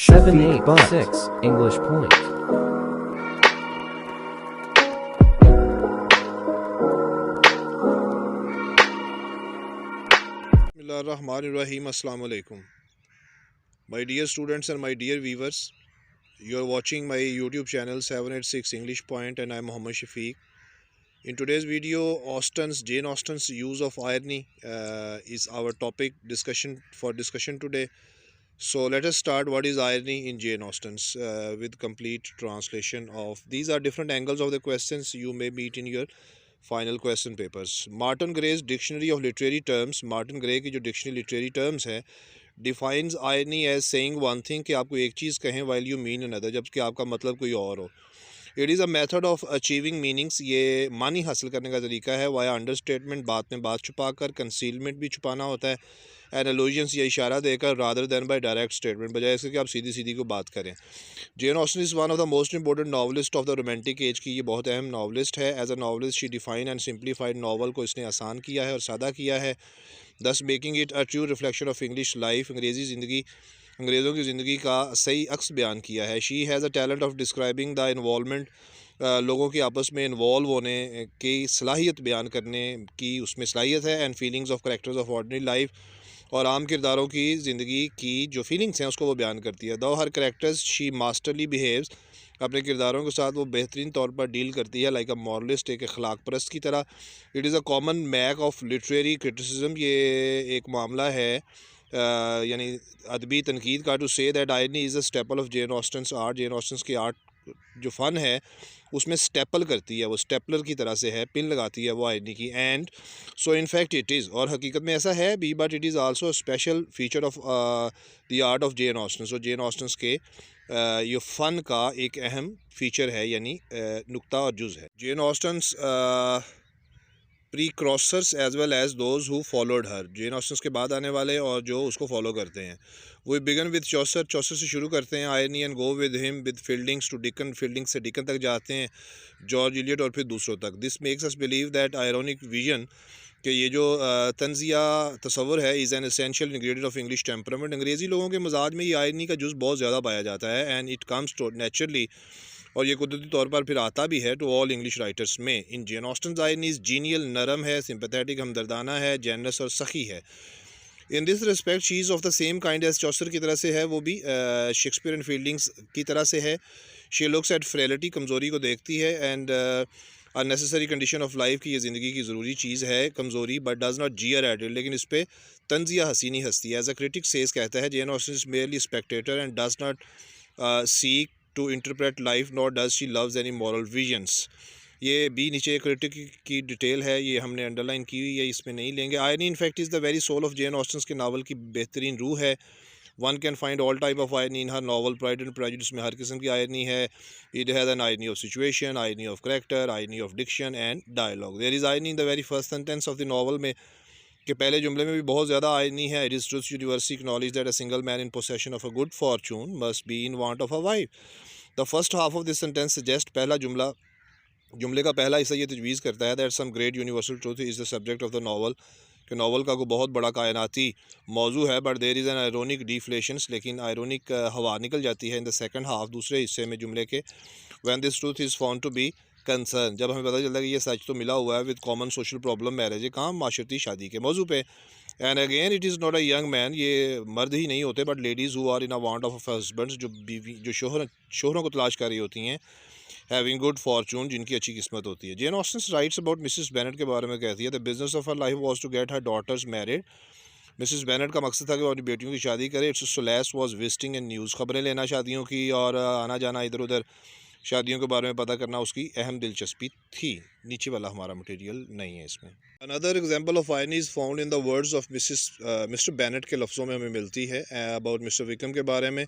7, 8, but 6, English point. Bismillahirrahmanirrahim. Assalamu alaikum. My dear students and my dear viewers, you are watching my YouTube channel 786 English Point and I am Muhammad Shafiq. In today's video, Jane Austen's use of irony is our topic discussion today. So let us start. What is irony in Jane Austen's with complete translation of these are different angles of the questions you may meet in your final question papers. Martin Gray's dictionary of literary terms, Martin Gray की जो dictionary literary terms है, defines irony as saying one thing कि आपको एक चीज़ कहें while you mean another, जबकि आपका मतलब कोई और हो. It is a method of achieving meanings, ये मानी हासिल करने का तरीका है. वाया अंडर स्टेटमेंट, बात में बात छुपा कर, कंसीलमेंट भी छुपाना होता है, एंड एलोजेंस या इशारा देकर, rather than by direct statement, बजाय इसके कि आप सीधी सीधी को बात करें. Jane Austen is one of the most important novelist of the romantic age की ये बहुत अहम नॉवलिस्ट है. As a novelist she define and simplified novel को इसने आसान किया है और सादा किया है, दस making it a true reflection of English life, अंग्रेज़ों की ज़िंदगी का सही अक्स बयान किया है. She has a talent of describing the involvement, लोगों के आपस में इन्वॉल्व होने की सलाहियत बयान करने की उसमें सलाहियत है, and feelings of characters of ordinary life, और आम किरदारों की ज़िंदगी की जो फीलिंग्स हैं उसको वो बयान करती है. दो हर करेक्टर्स शी मास्टरली बिहेव्स, अपने किरदारों के साथ वो बेहतरीन तौर पर डील करती है, लाइक अ मॉरलिस्ट, एक अखलाक परस्त की तरह. It is a common mark of literary criticism, ये एक मामला है यानी अदबी तनकीद का, to say that irony is a staple of Jane Austen's art. Jane Austen's की आर्ट जो फ़न है उसमें स्टेपल करती है, वो स्टेपलर की तरह से है, पिन लगाती है वो आयरनी की. And so in fact it is, और हकीकत में ऐसा है भी, but it is also a special feature of the art of Jane Austen. So Jane Austen's के ये फ़न का एक अहम फ़ीचर है, यानी नुक्ता और जुज़ है. Jane Austen's precursors as well as those who followed her, Jane Austen's के बाद आने वाले और जो उसको फॉलो करते हैं. We began with Chaucer, Chaucer से शुरू करते हैं irony, and go with him with Fielding's to Dickens, Fielding से डिकन तक जाते हैं, जॉर्ज इलियट और फिर दूसरों तक. This makes us believe that ironic vision कि ये जो तंजिया तस्वर है is an essential ingredient of English temperament. अंग्रेज़ी लोगों के मजाज में ये आयरनी का जुज़ बहुत ज़्यादा पाया जाता है, and it comes to naturally, और ये कुदरती तौर पर फिर आता भी है, टू ऑल इंग्लिश राइटर्स में. इन जेन ऑस्टन्स आयरनी जीनियल, नरम है, सिंपैथेटिक, हमदर्दाना है, जेनरस और सखी है. In this respect she is of the same kind as Chaucer की तरह से है, वो भी शेक्सपियर एंड फील्डिंग्स की तरह से है. शी लुक्स एट फ्रेलिटी, कमज़ोरी को देखती है, and unnecessary condition of life की ये ज़िंदगी की ज़रूरी चीज़ है कमज़ोरी, but does not jeer at it, लेकिन इस पर तंजिया हसीनी हंसती है. एज अ क्रिटिक सेज कहता है, Jane Austen is merely spectator and does not seek to interpret life, not does she loves any moral visions. ये भी नीचे क्रिटिक की डिटेल है, ये हमने अंडरलाइन की हुई है, इसमें नहीं लेंगे. Irony in fact is the very soul of Jane Austen's के नावल की बेहतरीन रूह है. One can find all type of irony in her novel. Pride and Prejudice में हर किस्म की आयरनी है. It has an irony of situation, irony of character, irony of diction and dialogue. There is irony in the very first sentence of the novel में, के पहले जुमले में भी बहुत ज़्यादा आयरनी है. It is truth universally acknowledge that a single man in possession of a good fortune must be in want of a wife. The first half of this sentence suggest, पहला जुमले का पहला हिस्सा ये तजवीज़ करता है that some great universal truth is the subject of the novel, कि नावल का कोई बहुत बड़ा कायनाती मौजू है, but there is an ironic deflations, लेकिन आयरोनिक हवा निकल जाती है इन द सेकंड हाफ, दूसरे हिस्से में जुमले के. When this truth is found to be concern, जब हमें पता चलता है कि ये सच तो मिला हुआ है with common social problem marriage, काम माशरती शादी के मौजू पे. And again it is not a young man, ये मर्द ही नहीं होते but ladies who are in a want of husbands, जो बीवी जो शोहरों को तलाश कर रही होती हैं, हैविंग गुड फॉर्चून, जिनकी अच्छी किस्मत होती है. Jane Austen writes about Mrs Bennet के बारे में कहती है, the business of her life was to get her daughters married. Mrs Bennet का मकसद था कि वो अपनी बेटियों की शादी करे. It's solace was visiting and news, खबरें लेना शादियों की और आना जाना इधर उधर, शादियों के बारे में पता करना उसकी अहम दिलचस्पी थी. नीचे वाला हमारा मटेरियल नहीं है इसमें. Another example of irony is found in the words of mister Bennett के लफ्ज़ों में हमें मिलती है अबाउट मिस्टर विक्रम के बारे में.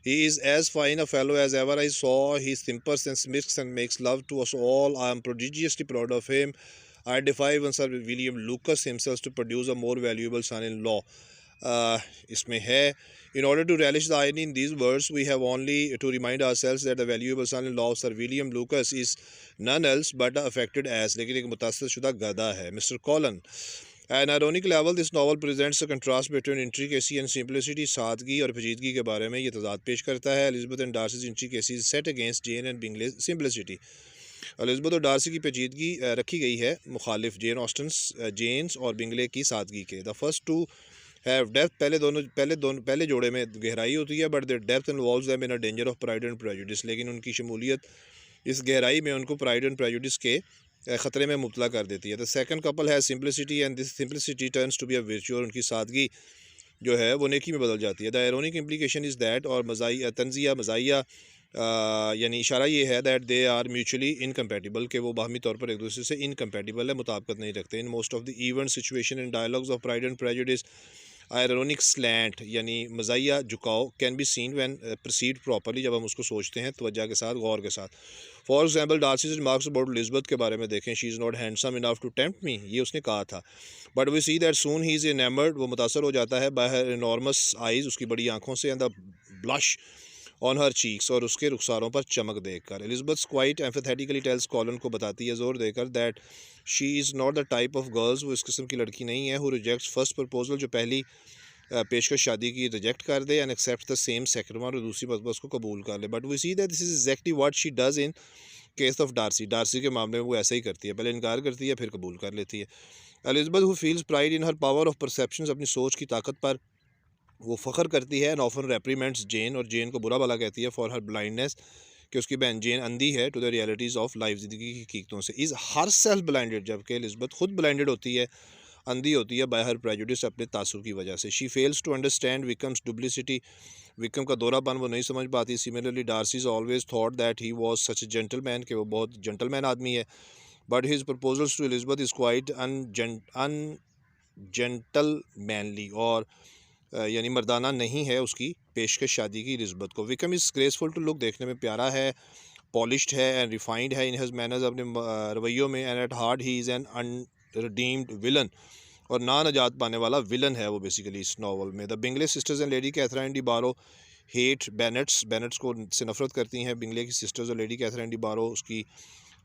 He is as fine a fellow as ever I saw. He simpers and smirks and makes love to us all. I am prodigiously proud of him. I defy even Sir William Lucas himself to produce a more valuable son-in-law. इसमें है, in order to relish the irony in these words, we have only to remind ourselves that the valuable son-in-law of Sir William Lucas is none else but a affected ass, लेकिन एक मुतासर शुदा गधा है, Mr. Colin. An ironic level this novel presents a contrast between intricacy and simplicity. सादगी और पेचीदगी के बारे में ये तजाद पेश करता है। Elizabeth and Darcy's intricacy set against Jane and Bingley's simplicity. Elizabeth और डार्सी की पेचीदगी रखी गई है मुखालिफ जेन ऑस्टन्स जेन्स और बिंगले की सादगी के। The first two have depth, पहले जोड़े में गहराई होती है, but the depth involves them in a danger of pride and prejudice. लेकिन उनकी शमूलियत इस गहराई में उनको प्राइड एंड प्रेजुडिस के ख़तरे में मुबतला कर देती है। द सेकंड कपल है simplicity and this simplicity turns to be a virtue. और उनकी सादगी जो है वो नेकी में बदल जाती है। The ironic implication is that, और मज़ाइया यानी इशारा ये है that they are mutually incompatible, कि वो बाहमी तौर पर एक दूसरे से इनकम्पैटिबल है, मुताबिकत नहीं रखते। In most of the event situation and dialogues of pride and prejudice ironic slant यानी मज़ाइया झुकाव can be seen when proceed properly, जब हम उसको सोचते हैं तवज्जो के साथ, गौर के साथ। For example Darcy's remarks about Elizabeth के बारे में देखें। She is not handsome enough to tempt me, ये उसने कहा था, but we see that soon he is enamoured, वो मुतासर हो जाता है बाय हर एनॉर्मस आइज़, उसकी बड़ी आंखों से, and the blush on her cheeks, और उसके रुखसारों पर चमक देखकर। एलिजबेथ क्वाइट एम्फेथेटिकली टेल्स कॉलन को बताती है जोर देकर that she is not the type of girls, वो इस किस्म की लड़की नहीं है, हु रिजेक्ट्स फर्स्ट प्रपोजल, जो पहली पेशकश शादी की रिजेक्ट कर दे, and accept the same second one, और दूसरी मरतबा उसको कबूल कर ले। But we see that this is exactly what she does in case of Darcy के मामले में वो ऐसा ही करती है, पहले इनकार करती है फिर कबूल कर लेती है। Elizabeth who feels pride in her power of perception, अपनी सोच की ताकत पर वो फ़ख्र करती है, एंड ऑफन रेप्रीमेंट्स जेन, और जेन को बुरा भला कहती है फॉर हर ब्लाइंडनेस, कि उसकी बहन जेन अंधी है, to the realities of life, ज़िंदगी की हकीकतों से। इज़ हर सेल्फ ब्लाइंडेड, जबकि एलिजबेथ खुद ब्लाइंडेड होती है, अंधी होती है, बाय हर प्रेजुडिस, अपने तासुर की वजह से। She fails to understand Wickham's duplicity, Wickham का दोहरापन वो नहीं समझ पाती। Similarly Darcy's always thought that he was such a gentleman, कि वो बहुत जेंटलमैन आदमी है, but his proposals to Elizabeth is quite ungentlemanly, और यानी मर्दाना नहीं है उसकी पेशकश शादी की एलिजबेथ को। Wickham is graceful to look, देखने में प्यारा है, पॉलिश्ड है, एंड रिफाइंड है इन हिज मैनर्स, अपने रवैयों में, and at heart he is an unredeemed villain, और ना नजात पाने वाला विलन है वो बेसिकली इस नावल में। The Bingley sisters and Lady Catherine de Bourgh hate Bennets को से नफरत करती हैं बिंगले की सिस्टर्स और लेडी कैथरीन डी बारो, उसकी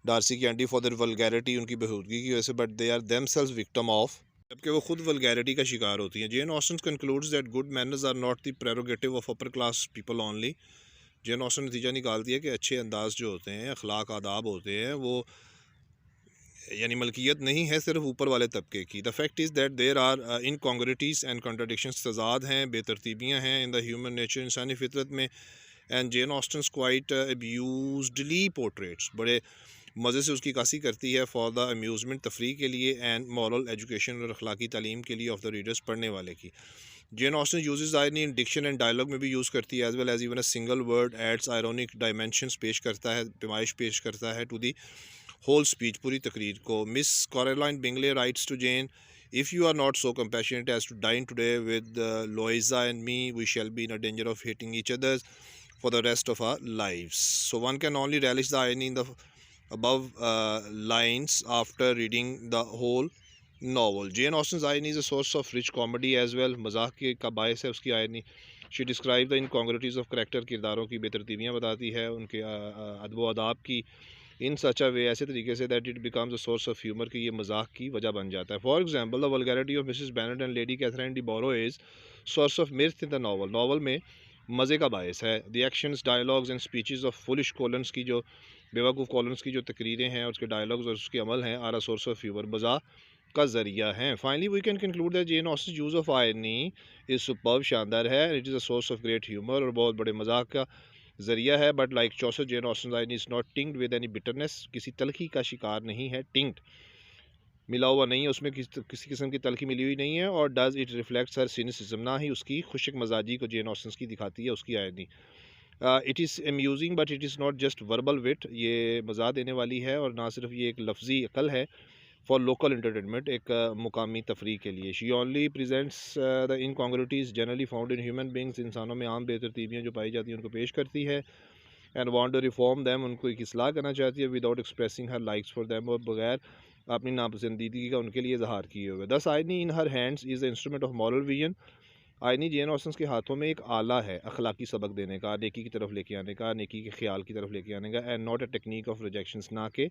डार्सी की आंटी, फॉर दर वल्गैरिटी, उनकी बेहूदगी की वजह से, but they are themselves victim of, जबकि वो खुद वल्गैरिटी का शिकार होती हैं। Jane Austen concludes that good manners are not the prerogative of upper class people only. Jane Austen नतीजा निकालती है कि अच्छे अंदाज जो होते हैं, अखलाक आदाब होते हैं, वो यानी मलकियत नहीं है सिर्फ ऊपर वाले तबके की। The fact is that there are incongruities and contradictions, तजाद हैं, बेतरतीबियाँ हैं इन द ह्यूमन नेचर, इंसानी फितरत में। एंड जेन ऑस्टन्स क्वाइट अब्यूजडली पोर्ट्रेट्स, बड़े मज़े से उसकी कासी करती है, फॉर द अम्यूज़मेंट, तफरीह के लिए, एंड मॉरल एजुकेशन, और अखलाकी तालीम के लिए, ऑफ द रीडर्स, पढ़ने वाले की। Jane Austen uses irony in diction and dialogue में भी यूज़ करती है, as well as even a single word adds ironic dimensions, पेश करता है, पेमाइश पेश करता है टू दी होल स्पीच, पूरी तकरीर को। Miss Caroline Bingley writes to Jane, if you are not so compassionate as to dine today with Loiza and me, we shall be in a danger of hating each other for the rest of our lives. So one can only relish the irony in the above lines after reading the whole novel. Jane Austen's irony is a source of rich comedy as well. मजाक का बायस है उसकी irony. She describes the incongruities of character, किरदारों की बेतरतीबियाँ बताती है, उनके अदब अदाब की, इन सच अ वे, ऐसे तरीके से, that it becomes a source of humour, कि ये मजाक की वजह बन जाता है। For example the vulgarity of Mrs Bennet and Lady Catherine de Bourgh is source of mirth in the novel, novel में मज़े का बायस है। The actions, dialogues and speeches of foolish Collins की, जो बेवकूफ़ कॉलन्स की जो तकरीरें हैं, उसके डायलॉग्स और उसके अमल हैं, are a source of humour, मज़ाक का ज़रिया है। Finally we can conclude that Jane Austen's use of irony is superb, शानदार है, it is a source of great humour, और बहुत बड़े मजाक का ज़रिया है। But like Chaucer, Jane Austen irony is not tinged with any bitterness, किसी तलखी का शिकार नहीं है, टिंक्ड मिला हुआ नहीं है उसमें, किसी किस्म की तलखी मिली हुई नहीं है। और does it reflects her cynicism, ना ही उसकी खुशक मजाजी को जेन ऑस्टन की दिखाती है उसकी आयरनी। It is amusing but it is not just verbal wit, ये मज़ा देने वाली है, और ना सिर्फ ये एक लफ्जी अकल है फॉर लोकल इंटरटेनमेंट, एक मुकामी तफरी के लिए। She only presents the incongruities generally found in human beings, इंसानों में आम बेतरतीबियाँ जो पाई जाती हैं उनको पेश करती है। And want to reform them, उनको एक इस्लाह करना चाहती है, without expressing her likes for them, और बगैर अपनी नापसंदीदगी का उनके लिए इजहार किए हुए। दस irony in her hands is the instrument of moral vision, irony Jane Austen के हाथों में एक आला है अखलाकी सबक देने का, नेकी की तरफ लेके आने का, नेकी के ख्याल की तरफ लेके आने का, and not a technique of rejections, ना के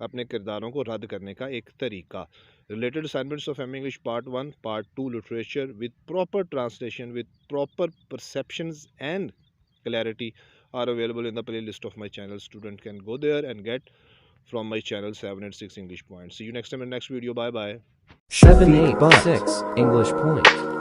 अपने किरदारों को रद्द करने का एक तरीका। Related assignments of M English part 1, part 2 literature with proper translation with proper perceptions and clarity are available in the playlist of my channel. Student can go there and get from my channel 7 and 6 English points. See you next time in the next video. Bye bye. 7, 8, 6 English point.